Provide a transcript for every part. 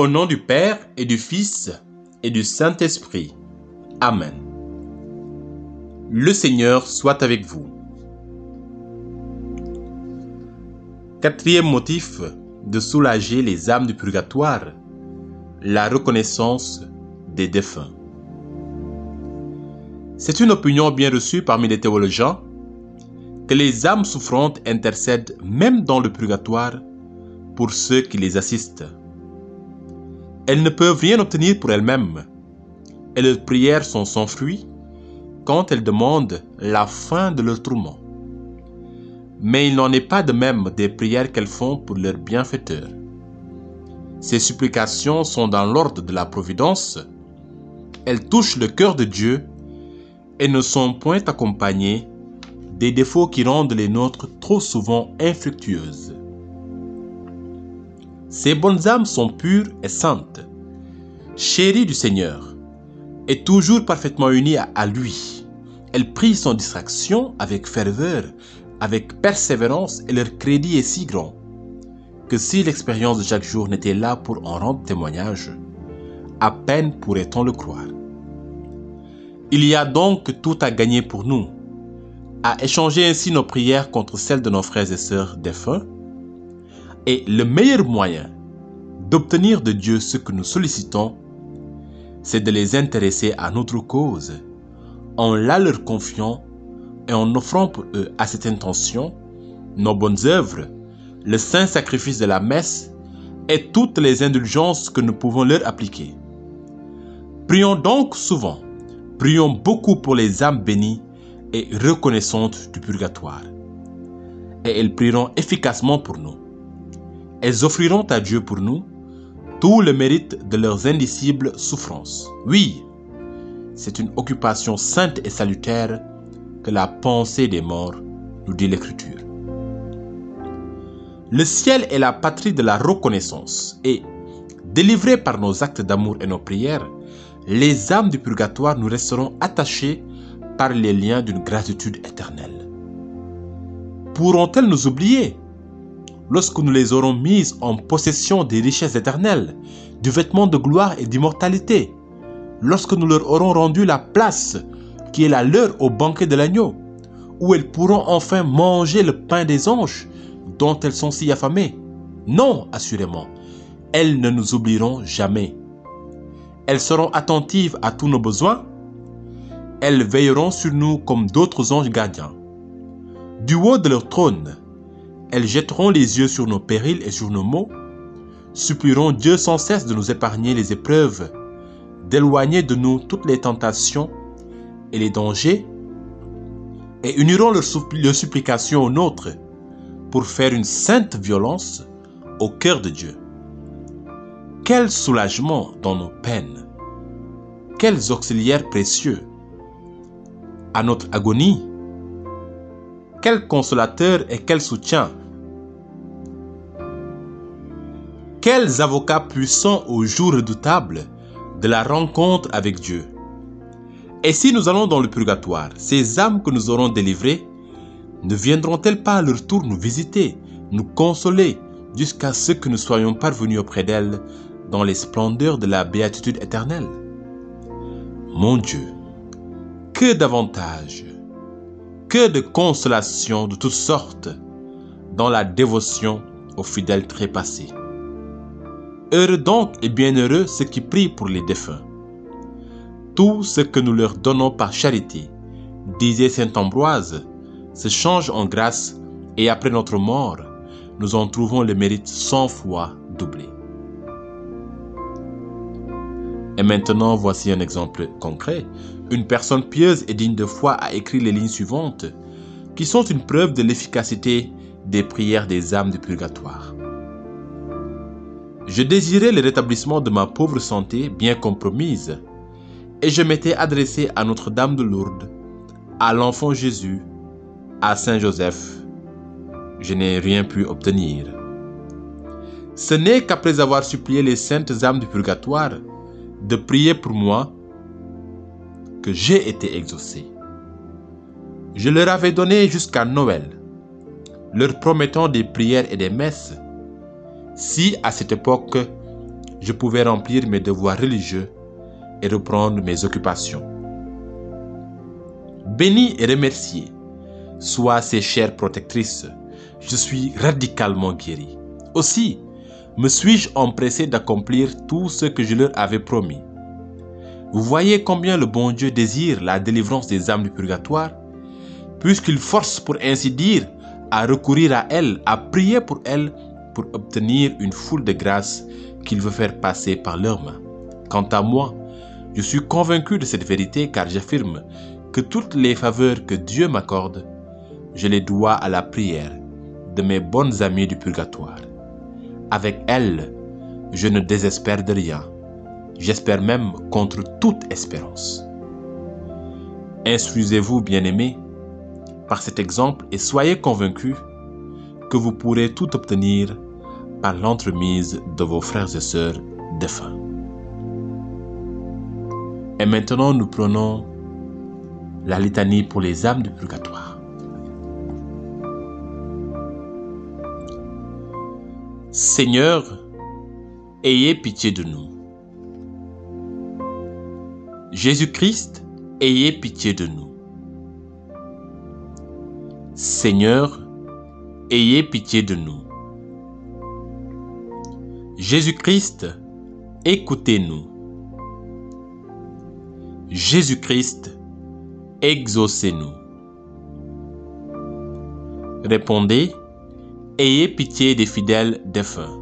Au nom du Père et du Fils et du Saint-Esprit. Amen. Le Seigneur soit avec vous. Quatrième motif de soulager les âmes du purgatoire, la reconnaissance des défunts. C'est une opinion bien reçue parmi les théologiens que les âmes souffrantes intercèdent même dans le purgatoire pour ceux qui les assistent. Elles ne peuvent rien obtenir pour elles-mêmes et leurs prières sont sans fruit quand elles demandent la fin de leur tourment. Mais il n'en est pas de même des prières qu'elles font pour leur bienfaiteur. Ces supplications sont dans l'ordre de la providence, elles touchent le cœur de Dieu et ne sont point accompagnées des défauts qui rendent les nôtres trop souvent infructueuses. Ces bonnes âmes sont pures et saintes, chéries du Seigneur, et toujours parfaitement unies à lui. Elles prient sans distraction, avec ferveur, avec persévérance, et leur crédit est si grand que si l'expérience de chaque jour n'était là pour en rendre témoignage, à peine pourrait-on le croire. Il y a donc tout à gagner pour nous, à échanger ainsi nos prières contre celles de nos frères et sœurs défunts, et le meilleur moyen d'obtenir de Dieu ce que nous sollicitons, c'est de les intéresser à notre cause, en la leur confiant et en offrant pour eux à cette intention nos bonnes œuvres, le saint sacrifice de la messe et toutes les indulgences que nous pouvons leur appliquer. Prions donc souvent, prions beaucoup pour les âmes bénies et reconnaissantes du purgatoire. Et elles prieront efficacement pour nous. Elles offriront à Dieu pour nous tout le mérite de leurs indicibles souffrances. Oui, c'est une occupation sainte et salutaire que la pensée des morts, nous dit l'Écriture. Le ciel est la patrie de la reconnaissance et, délivrés par nos actes d'amour et nos prières, les âmes du purgatoire nous resteront attachées par les liens d'une gratitude éternelle. Pourront-elles nous oublier lorsque nous les aurons mises en possession des richesses éternelles, du vêtement de gloire et d'immortalité, lorsque nous leur aurons rendu la place qui est la leur au banquet de l'agneau, où elles pourront enfin manger le pain des anges dont elles sont si affamées? Non, assurément, elles ne nous oublieront jamais. Elles seront attentives à tous nos besoins, elles veilleront sur nous comme d'autres anges gardiens. Du haut de leur trône, elles jetteront les yeux sur nos périls et sur nos maux, supplieront Dieu sans cesse de nous épargner les épreuves, d'éloigner de nous toutes les tentations et les dangers, et uniront leurs supplications aux nôtres pour faire une sainte violence au cœur de Dieu. Quel soulagement dans nos peines! Quels auxiliaires précieux à notre agonie! Quel consolateur et quel soutien! Quels avocats puissants au jour redoutable de la rencontre avec Dieu! Et si nous allons dans le purgatoire, ces âmes que nous aurons délivrées ne viendront-elles pas à leur tour nous visiter, nous consoler, jusqu'à ce que nous soyons parvenus auprès d'elles dans les splendeurs de la béatitude éternelle? Mon Dieu, que d'avantages, que de consolations de toutes sortes dans la dévotion aux fidèles trépassés. Heureux donc et bienheureux ceux qui prient pour les défunts. Tout ce que nous leur donnons par charité, disait saint Ambroise, se change en grâce et après notre mort, nous en trouvons le mérite 100 fois doublé. Et maintenant, voici un exemple concret. Une personne pieuse et digne de foi a écrit les lignes suivantes, qui sont une preuve de l'efficacité des prières des âmes du purgatoire. Je désirais le rétablissement de ma pauvre santé bien compromise, et je m'étais adressé à Notre-Dame de Lourdes, à l'Enfant Jésus, à Saint Joseph. Je n'ai rien pu obtenir. Ce n'est qu'après avoir supplié les saintes âmes du purgatoire de prier pour moi que j'ai été exaucé. Je leur avais donné jusqu'à Noël, leur promettant des prières et des messes. Si à cette époque je pouvais remplir mes devoirs religieux et reprendre mes occupations. Bénie et remerciée soient ces chères protectrices, je suis radicalement guéri. Aussi, me suis-je empressé d'accomplir tout ce que je leur avais promis. Vous voyez combien le bon Dieu désire la délivrance des âmes du purgatoire, puisqu'il force, pour ainsi dire, à recourir à elles, à prier pour elles, pour obtenir une foule de grâces qu'il veut faire passer par leurs mains. Quant à moi, je suis convaincu de cette vérité car j'affirme que toutes les faveurs que Dieu m'accorde, je les dois à la prière de mes bonnes amies du purgatoire. Avec elles, je ne désespère de rien. J'espère même contre toute espérance. Instruisez-vous, bien-aimés, par cet exemple et soyez convaincus que vous pourrez tout obtenir par l'entremise de vos frères et sœurs défunts. Et maintenant, nous prenons la litanie pour les âmes du purgatoire. Seigneur, ayez pitié de nous. Jésus-Christ, ayez pitié de nous. Seigneur, ayez pitié de nous. Jésus-Christ, écoutez-nous. Jésus-Christ, exaucez-nous. Répondez, ayez pitié des fidèles défunts.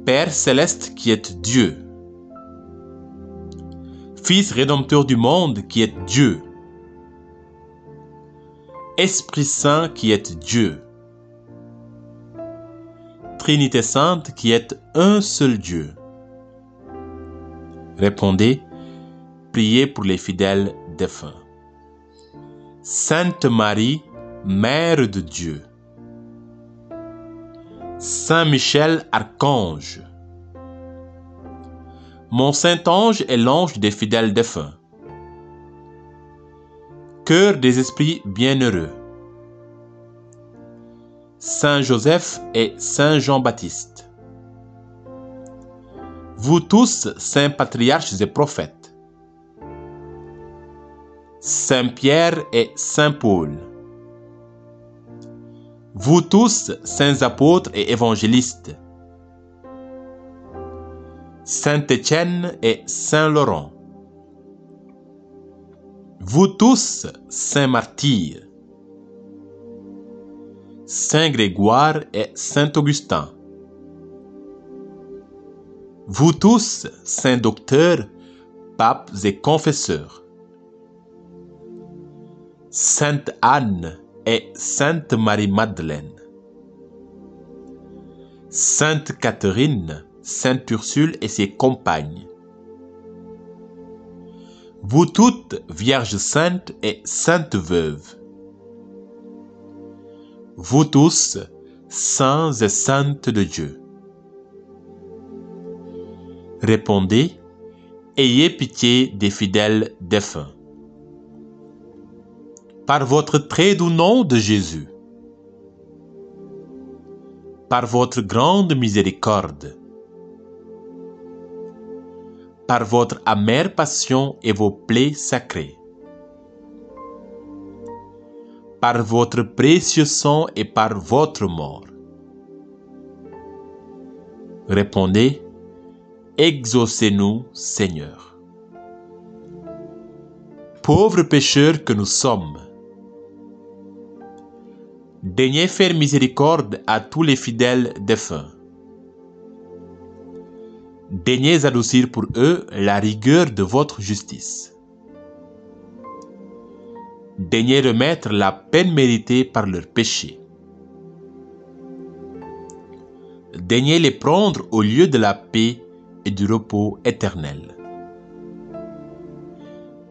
Père céleste qui êtes Dieu, Fils rédempteur du monde qui êtes Dieu, Esprit Saint qui êtes Dieu, Trinité Sainte qui êtes un seul Dieu. Répondez, priez pour les fidèles défunts. Sainte Marie, Mère de Dieu. Saint Michel, Archange. Mon Saint-Ange est l'ange des fidèles défunts. Cœur des esprits bienheureux. Saint Joseph et Saint Jean-Baptiste. Vous tous, saints patriarches et prophètes. Saint Pierre et Saint Paul. Vous tous, saints apôtres et évangélistes. Saint Étienne et Saint Laurent. Vous tous, saints martyrs. Saint Grégoire et Saint Augustin. Vous tous, saints docteurs, papes et confesseurs. Sainte Anne et Sainte Marie-Madeleine. Sainte Catherine, Sainte Ursule et ses compagnes. Vous toutes, Vierges saintes et saintes veuves. Vous tous, saints et saintes de Dieu. Répondez, ayez pitié des fidèles défunts. Par votre très doux nom de Jésus, par votre grande miséricorde, par votre amère passion et vos plaies sacrées, par votre précieux sang et par votre mort. Répondez, exaucez-nous, Seigneur. Pauvres pécheurs que nous sommes, daignez faire miséricorde à tous les fidèles défunts. Daignez adoucir pour eux la rigueur de votre justice. Daignez remettre la peine méritée par leurs péchés. Daignez les prendre au lieu de la paix et du repos éternel.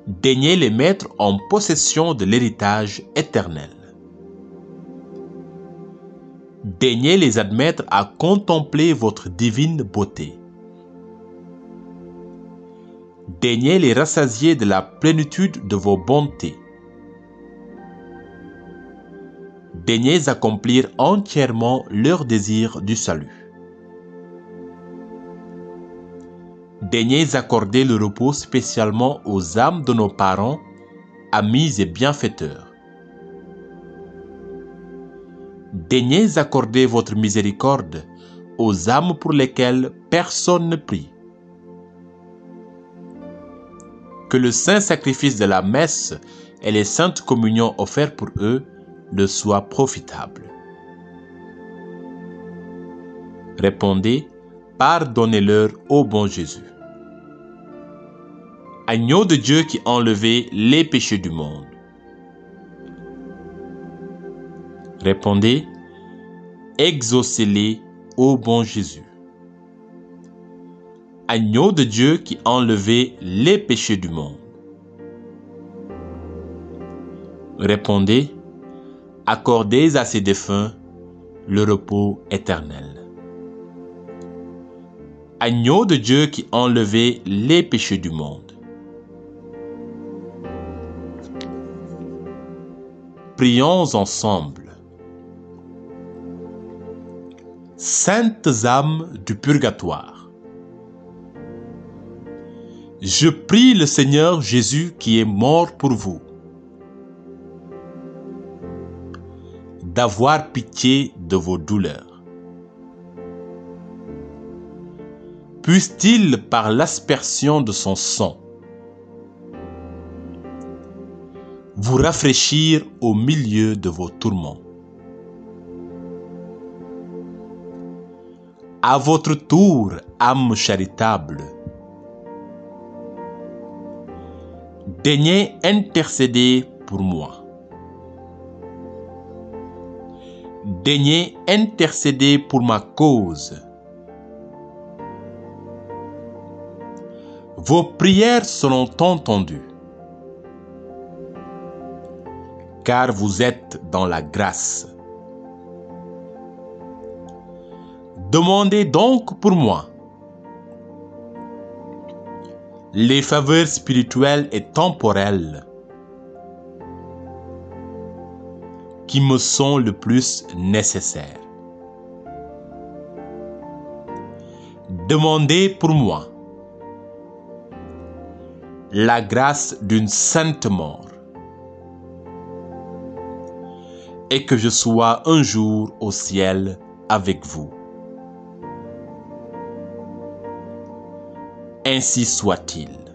Daignez les mettre en possession de l'héritage éternel. Daignez les admettre à contempler votre divine beauté. Daignez les rassasier de la plénitude de vos bontés. Daignez accomplir entièrement leur désir du salut. Daignez accorder le repos spécialement aux âmes de nos parents, amis et bienfaiteurs. Daignez accorder votre miséricorde aux âmes pour lesquelles personne ne prie. Que le saint sacrifice de la messe et les saintes communions offertes pour eux leur soient profitables. Répondez, pardonnez-leur, ô bon Jésus. Agneau de Dieu qui enlevait les péchés du monde. Répondez, exaucez-les, ô bon Jésus. Agneau de Dieu qui enlevait les péchés du monde. Répondez, accordez à ces défunts le repos éternel. Agneau de Dieu qui enlevait les péchés du monde. Prions ensemble. Saintes âmes du purgatoire, je prie le Seigneur Jésus qui est mort pour vous, d'avoir pitié de vos douleurs. Puisse-t-il, par l'aspersion de son sang, vous rafraîchir au milieu de vos tourments. À votre tour, âme charitable, daignez intercéder pour moi. Daignez intercéder pour ma cause. Vos prières seront entendues, car vous êtes dans la grâce. Demandez donc pour moi les faveurs spirituelles et temporelles qui me sont le plus nécessaires. Demandez pour moi la grâce d'une sainte mort et que je sois un jour au ciel avec vous. Ainsi soit-il.